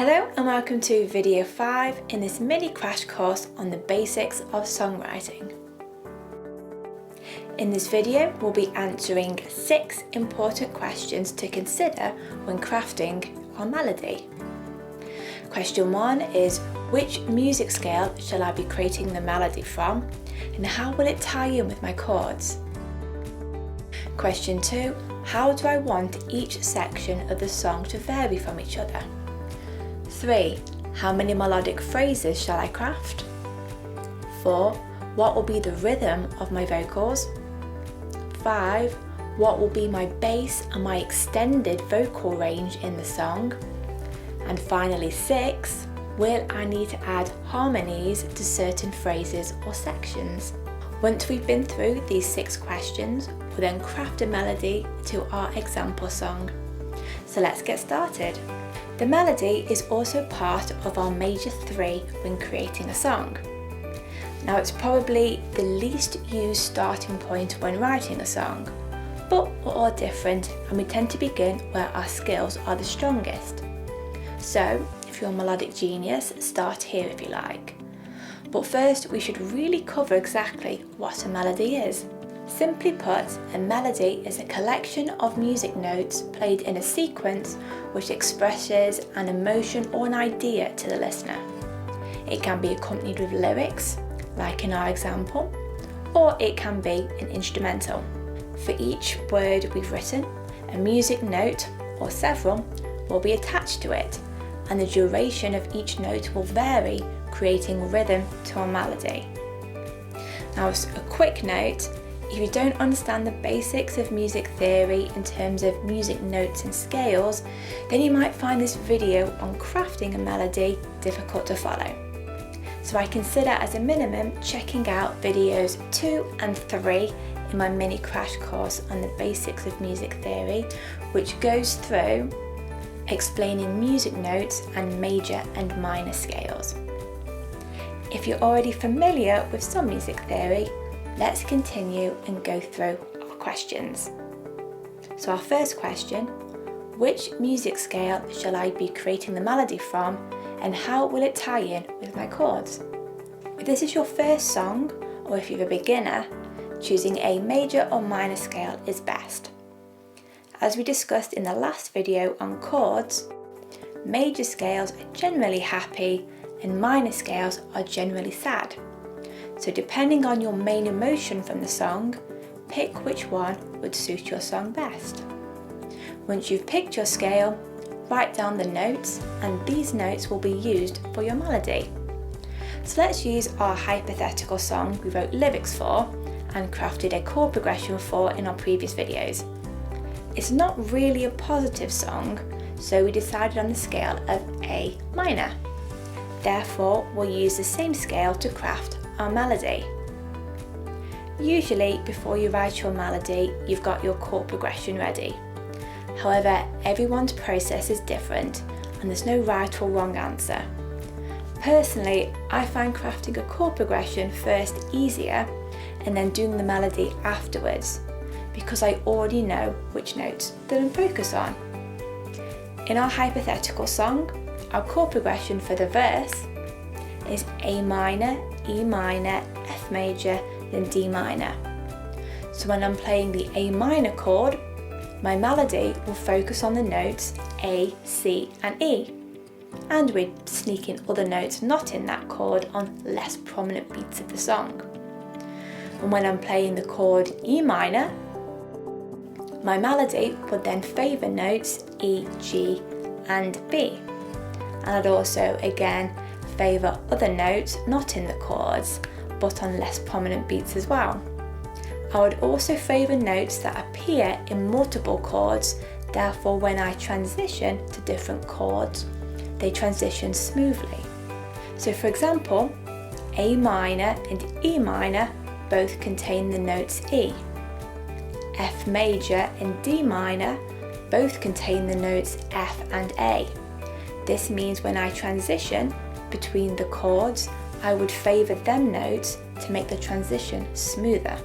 Hello and welcome to video 5 in this mini crash course on the basics of songwriting. In this video we'll be answering 6 important questions to consider when crafting our melody. Question 1 is, which music scale shall I be creating the melody from and how will it tie in with my chords? Question 2, how do I want each section of the song to vary from each other? 3. How many melodic phrases shall I craft? 4. What will be the rhythm of my vocals? 5. What will be my bass and my extended vocal range in the song? And finally 6. Will I need to add harmonies to certain phrases or sections? Once we've been through these 6 questions, we'll then craft a melody to our example song. So let's get started. The melody is also part of our major 3 when creating a song. Now it's probably the least used starting point when writing a song, but we're all different and we tend to begin where our skills are the strongest. So if you're a melodic genius, start here if you like. But first we should really cover exactly what a melody is. Simply put, a melody is a collection of music notes played in a sequence which expresses an emotion or an idea to the listener. It can be accompanied with lyrics, like in our example, or it can be an instrumental. For each word we've written, a music note, or several, will be attached to it, and the duration of each note will vary, creating rhythm to our melody. Now, as a quick note, if you don't understand the basics of music theory in terms of music notes and scales, then you might find this video on crafting a melody difficult to follow. So I consider as a minimum checking out videos 2 and 3 in my mini crash course on the basics of music theory, which goes through explaining music notes and major and minor scales. If you're already familiar with some music theory, let's continue and go through our questions. So our first question, which music scale shall I be creating the melody from and how will it tie in with my chords? If this is your first song, or if you're a beginner, choosing a major or minor scale is best. As we discussed in the last video on chords, major scales are generally happy and minor scales are generally sad. So depending on your main emotion from the song, pick which one would suit your song best. Once you've picked your scale, write down the notes and these notes will be used for your melody. So let's use our hypothetical song we wrote lyrics for and crafted a chord progression for in our previous videos. It's not really a positive song, so we decided on the scale of A minor. Therefore, we'll use the same scale to craft our melody. Usually, before you write your melody, you've got your chord progression ready. However, everyone's process is different and there's no right or wrong answer. Personally, I find crafting a chord progression first easier and then doing the melody afterwards because I already know which notes that I'm focused on. In our hypothetical song, our chord progression for the verse is A minor, E minor, F major, then D minor. So when I'm playing the A minor chord, my melody will focus on the notes A, C and E. And we'd sneak in other notes not in that chord on less prominent beats of the song. And when I'm playing the chord E minor, my melody would then favour notes E, G and B. And I'd also again favour other notes not in the chords but on less prominent beats as well. I would also favour notes that appear in multiple chords, therefore when I transition to different chords they transition smoothly. So for example, A minor and E minor both contain the notes E. F major and D minor both contain the notes F and A. This means when I transition between the chords, I would favour them notes to make the transition smoother.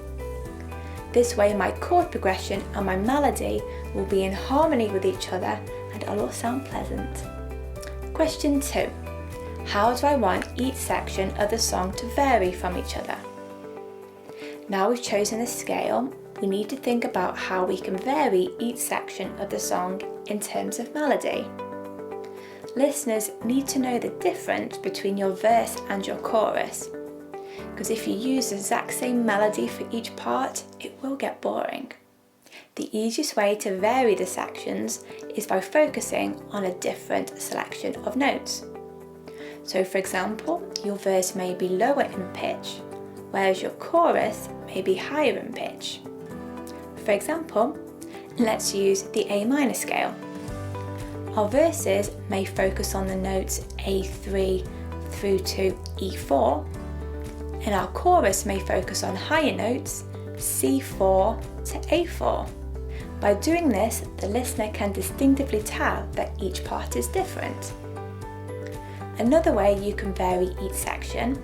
This way my chord progression and my melody will be in harmony with each other and it'll all sound pleasant. Question 2. How do I want each section of the song to vary from each other? Now we've chosen a scale, we need to think about how we can vary each section of the song in terms of melody. Listeners need to know the difference between your verse and your chorus, because if you use the exact same melody for each part, it will get boring. The easiest way to vary the sections is by focusing on a different selection of notes. So for example, your verse may be lower in pitch, whereas your chorus may be higher in pitch. For example, let's use the A minor scale. Our verses may focus on the notes A3 through to E4, and our chorus may focus on higher notes C4 to A4. By doing this, the listener can distinctively tell that each part is different. Another way you can vary each section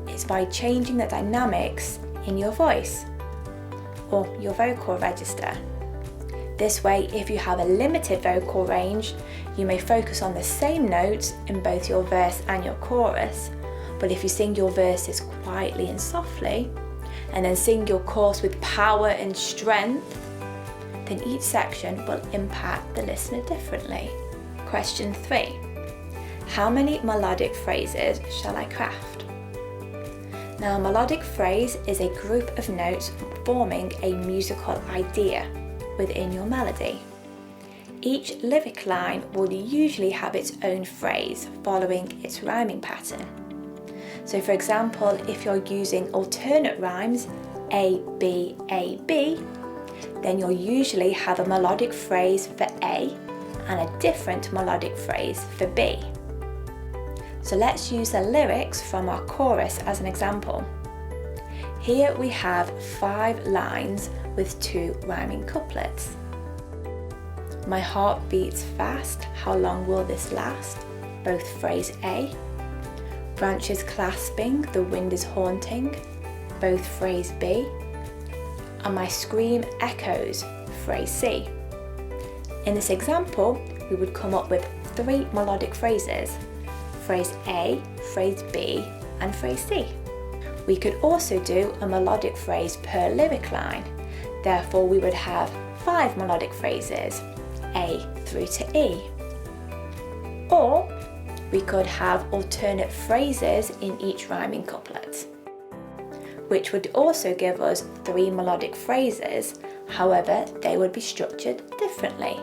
is by changing the dynamics in your voice or your vocal register. This way, if you have a limited vocal range, you may focus on the same notes in both your verse and your chorus, but if you sing your verses quietly and softly, and then sing your chorus with power and strength, then each section will impact the listener differently. Question 3. How many melodic phrases shall I craft? Now, a melodic phrase is a group of notes forming a musical idea within your melody. Each lyric line will usually have its own phrase following its rhyming pattern. So for example, if you're using alternate rhymes, A, B, A, B, then you'll usually have a melodic phrase for A and a different melodic phrase for B. So let's use the lyrics from our chorus as an example. Here we have 5 lines with 2 rhyming couplets. My heart beats fast, how long will this last? Both phrase A. Branches clasping, the wind is haunting, both phrase B. And my scream echoes, phrase C. In this example, we would come up with 3 melodic phrases, phrase A, phrase B, and phrase C. We could also do a melodic phrase per lyric line, therefore we would have 5 melodic phrases, A through to E. Or we could have alternate phrases in each rhyming couplet, which would also give us 3 melodic phrases, however they would be structured differently.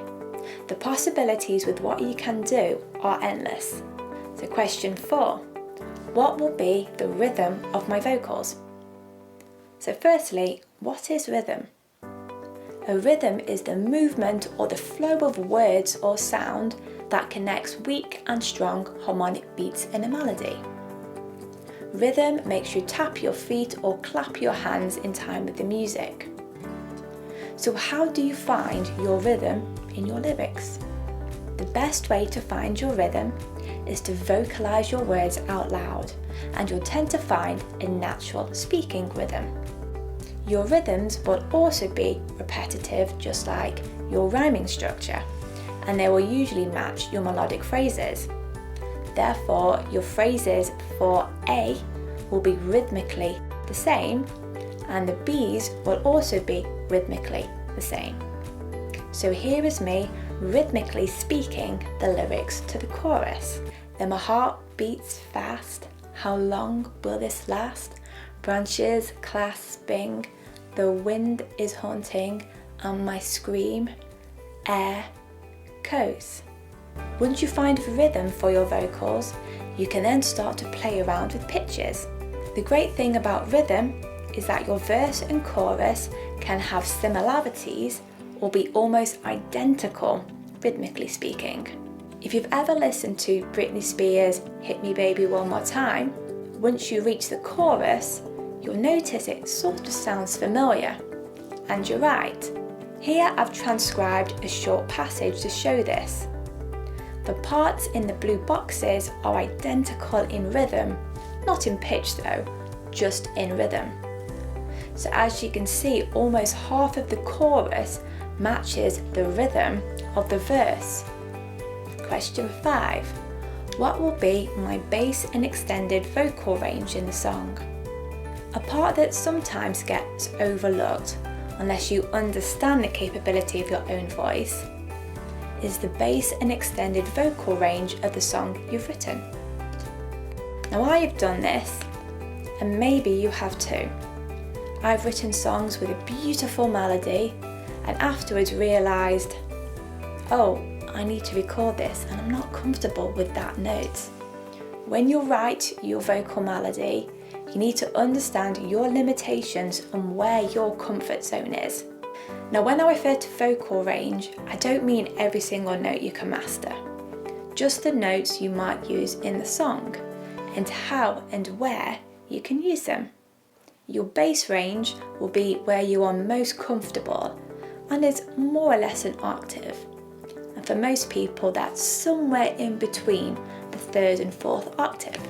The possibilities with what you can do are endless. So question 4, what will be the rhythm of my vocals? So firstly, what is rhythm? A rhythm is the movement or the flow of words or sound that connects weak and strong harmonic beats in a melody. Rhythm makes you tap your feet or clap your hands in time with the music. So how do you find your rhythm in your lyrics? The best way to find your rhythm is to vocalize your words out loud, and you'll tend to find a natural speaking rhythm. Your rhythms will also be repetitive, just like your rhyming structure, and they will usually match your melodic phrases. Therefore, your phrases for A will be rhythmically the same, and the B's will also be rhythmically the same. So here is me rhythmically speaking the lyrics to the chorus. Then my heart beats fast, how long will this last? Branches clasping, the wind is haunting, and my scream echoes. Once you find a rhythm for your vocals, you can then start to play around with pitches. The great thing about rhythm is that your verse and chorus can have similarities or be almost identical, rhythmically speaking. If you've ever listened to Britney Spears' Hit Me Baby One More Time, once you reach the chorus, you'll notice it sort of sounds familiar. And you're right. Here I've transcribed a short passage to show this. The parts in the blue boxes are identical in rhythm, not in pitch though, just in rhythm. So as you can see, almost half of the chorus matches the rhythm of the verse. Question 5. what will be my bass and extended vocal range in the song. A part that sometimes gets overlooked, unless you understand the capability of your own voice, is the bass and extended vocal range of the song you've written. Now I have done this, and maybe you have too. I've written songs with a beautiful melody and afterwards realised, oh, I need to record this and I'm not comfortable with that note. When you write your vocal melody, you need to understand your limitations and where your comfort zone is. Now when I refer to vocal range, I don't mean every single note you can master, just the notes you might use in the song and how and where you can use them. Your bass range will be where you are most comfortable and is more or less an octave. And for most people that's somewhere in between the third and fourth octave.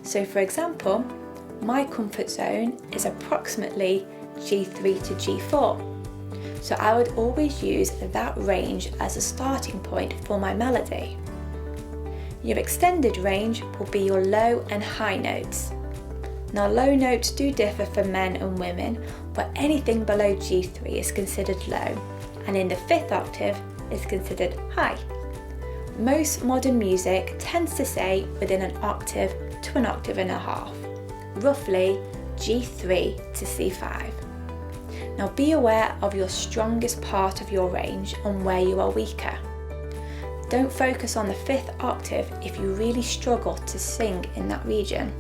So for example, my comfort zone is approximately G3 to G4. So I would always use that range as a starting point for my melody. Your extended range will be your low and high notes. Now low notes do differ for men and women, but anything below G3 is considered low, and in the fifth octave is considered high. Most modern music tends to say within an octave to an octave and a half, roughly G3 to C5. Now be aware of your strongest part of your range and where you are weaker. Don't focus on the fifth octave if you really struggle to sing in that region.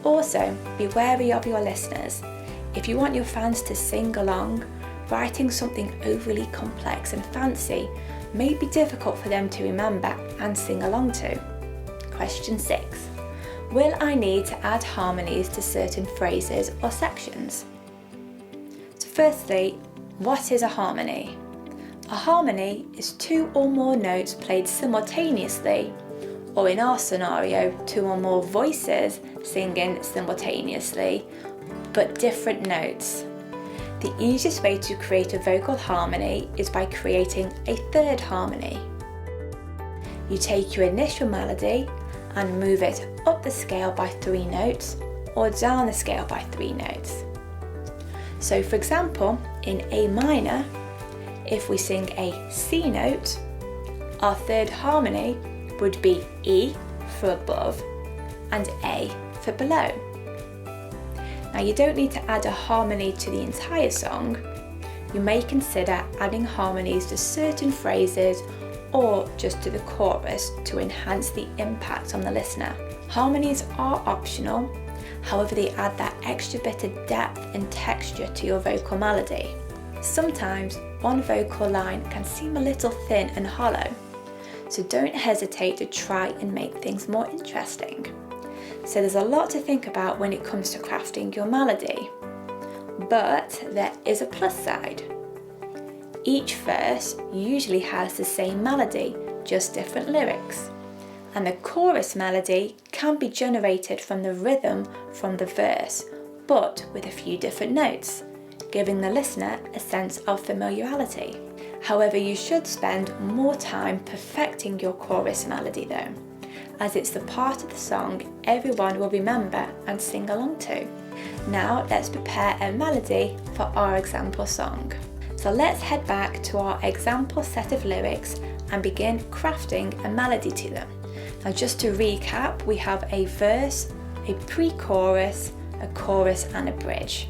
Also, be wary of your listeners. If you want your fans to sing along, writing something overly complex and fancy may be difficult for them to remember and sing along to. Question 6. Will I need to add harmonies to certain phrases or sections? So firstly, what is a harmony? A harmony is two or more notes played simultaneously, or in our scenario, two or more voices singing simultaneously, but different notes. The easiest way to create a vocal harmony is by creating a third harmony. You take your initial melody and move it up the scale by 3 notes or down the scale by 3 notes. So for example, in A minor, if we sing a C note, our third harmony would be E for above and A for below. Now you don't need to add a harmony to the entire song. You may consider adding harmonies to certain phrases or just to the chorus to enhance the impact on the listener. Harmonies are optional, however they add that extra bit of depth and texture to your vocal melody. Sometimes one vocal line can seem a little thin and hollow, so don't hesitate to try and make things more interesting. So there's a lot to think about when it comes to crafting your melody, but there is a plus side. Each verse usually has the same melody, just different lyrics, and the chorus melody can be generated from the rhythm from the verse, but with a few different notes, giving the listener a sense of familiarity. However, you should spend more time perfecting your chorus melody though, as it's the part of the song everyone will remember and sing along to. Now let's prepare a melody for our example song. So let's head back to our example set of lyrics and begin crafting a melody to them. Now just to recap, we have a verse, a pre-chorus, a chorus and a bridge.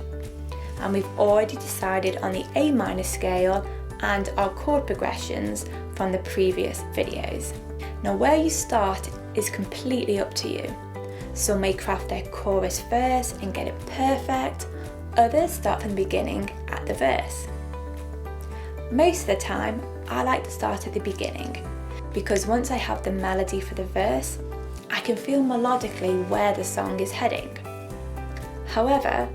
And we've already decided on the A minor scale and our chord progressions from the previous videos. Now where you start is completely up to you. Some may craft their chorus first and get it perfect, others start from the beginning at the verse. Most of the time, I like to start at the beginning, because once I have the melody for the verse, I can feel melodically where the song is heading. However,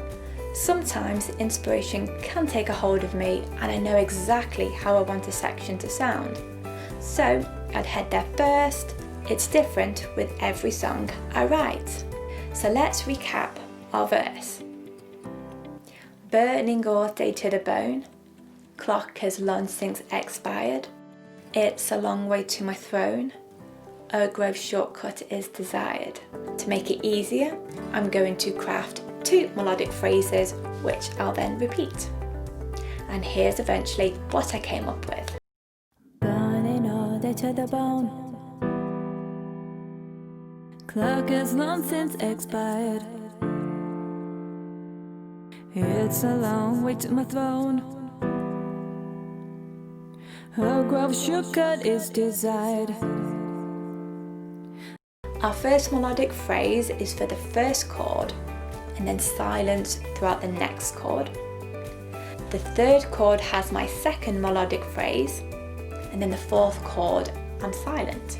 sometimes inspiration can take a hold of me and I know exactly how I want a section to sound. So I'd head there first. It's different with every song I write. So let's recap our verse. Burning all day to the bone, clock has long since expired. It's a long way to my throne, a growth shortcut is desired. To make it easier, I'm going to craft 2 melodic phrases which I'll then repeat. And here's eventually what I came up with. Burning all day to the bone. Clock has long since expired. It's a long way to my throne. A grove shortcut is desired. Our first melodic phrase is for the first chord and then silence throughout the next chord. The third chord has my second melodic phrase, and then the fourth chord I'm silent.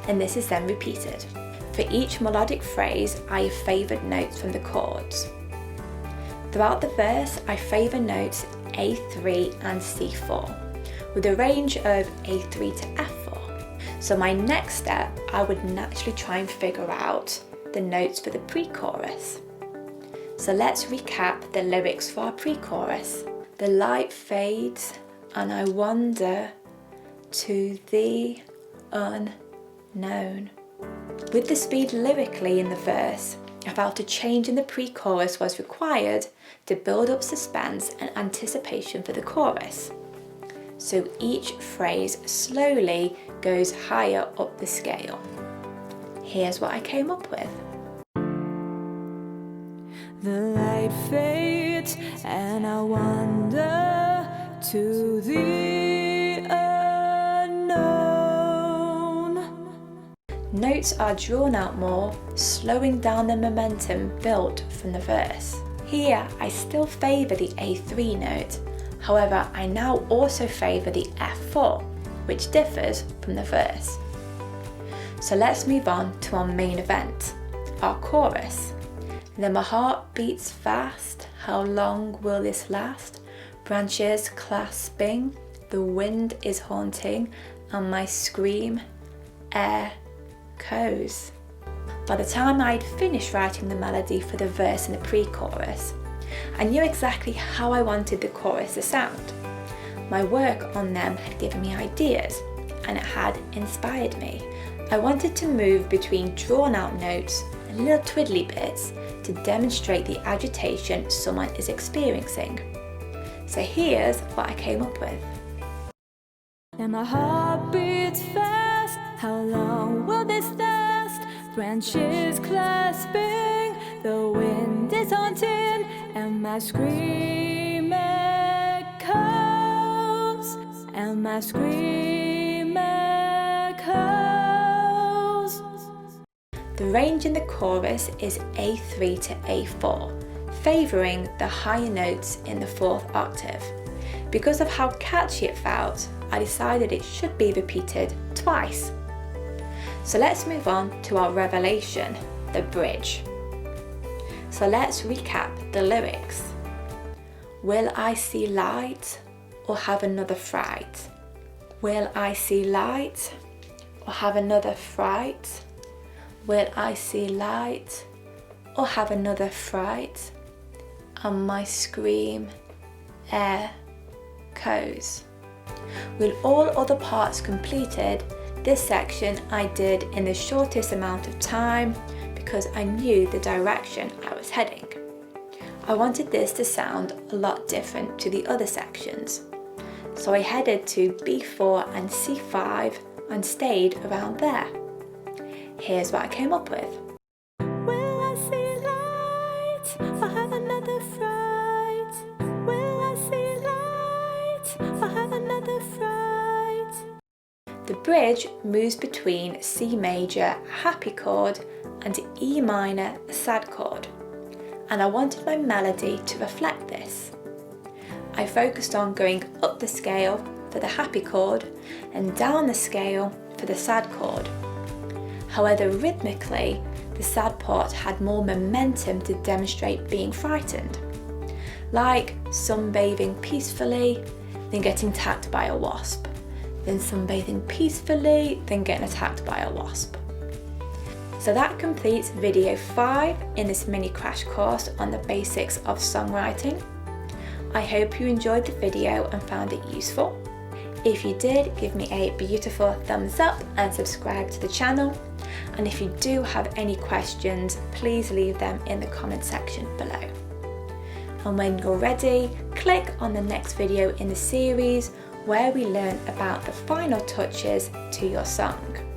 And this is then repeated. For each melodic phrase, I have favoured notes from the chords. Throughout the verse, I favour notes A3 and C4, with a range of A3 to F4. So my next step, I would naturally try and figure out the notes for the pre-chorus. So let's recap the lyrics for our pre-chorus. The light fades and I wander to the unknown. With the speed lyrically in the verse, I felt a change in the pre-chorus was required to build up suspense and anticipation for the chorus. So each phrase slowly goes higher up the scale. Here's what I came up with. The light fades and I wander to the unknown. Notes are drawn out more, slowing down the momentum built from the verse. Here I still favour the A3 note, however I now also favour the F4, which differs from the verse. So let's move on to our main event, our chorus. Then my heart beats fast, how long will this last? Branches clasping, the wind is haunting, and my scream echoes. By the time I'd finished writing the melody for the verse and the pre-chorus, I knew exactly how I wanted the chorus to sound. My work on them had given me ideas, and it had inspired me. I wanted to move between drawn out notes and little twiddly bits to demonstrate the agitation someone is experiencing. So here's what I came up with. And my heart beats fast, how long will this last? Branches clasping, the wind is haunting, and my scream echoes, and my scream echoes. The range in the chorus is A3 to A4, favouring the higher notes in the 4th octave. Because of how catchy it felt, I decided it should be repeated twice. So let's move on to our revelation, the bridge. So let's recap the lyrics. Will I see light or have another fright? Will I see light or have another fright? Will I see light or have another fright? And my scream echoes. With all other parts completed, this section I did in the shortest amount of time because I knew the direction I was heading. I wanted this to sound a lot different to the other sections. So I headed to B4 and C5 and stayed around there. Here's what I came up with. Will I see light or have another fright? Will I see light or have another fright? The bridge moves between C major, a happy chord, and E minor, a sad chord. And I wanted my melody to reflect this. I focused on going up the scale for the happy chord and down the scale for the sad chord. However, rhythmically, the sad part had more momentum to demonstrate being frightened, like sunbathing peacefully, then getting attacked by a wasp, then sunbathing peacefully, then getting attacked by a wasp. So that completes video 5 in this mini crash course on the basics of songwriting. I hope you enjoyed the video and found it useful. If you did, give me a beautiful thumbs up and subscribe to the channel. And if you do have any questions, please leave them in the comment section below. And when you're ready, click on the next video in the series where we learn about the final touches to your song.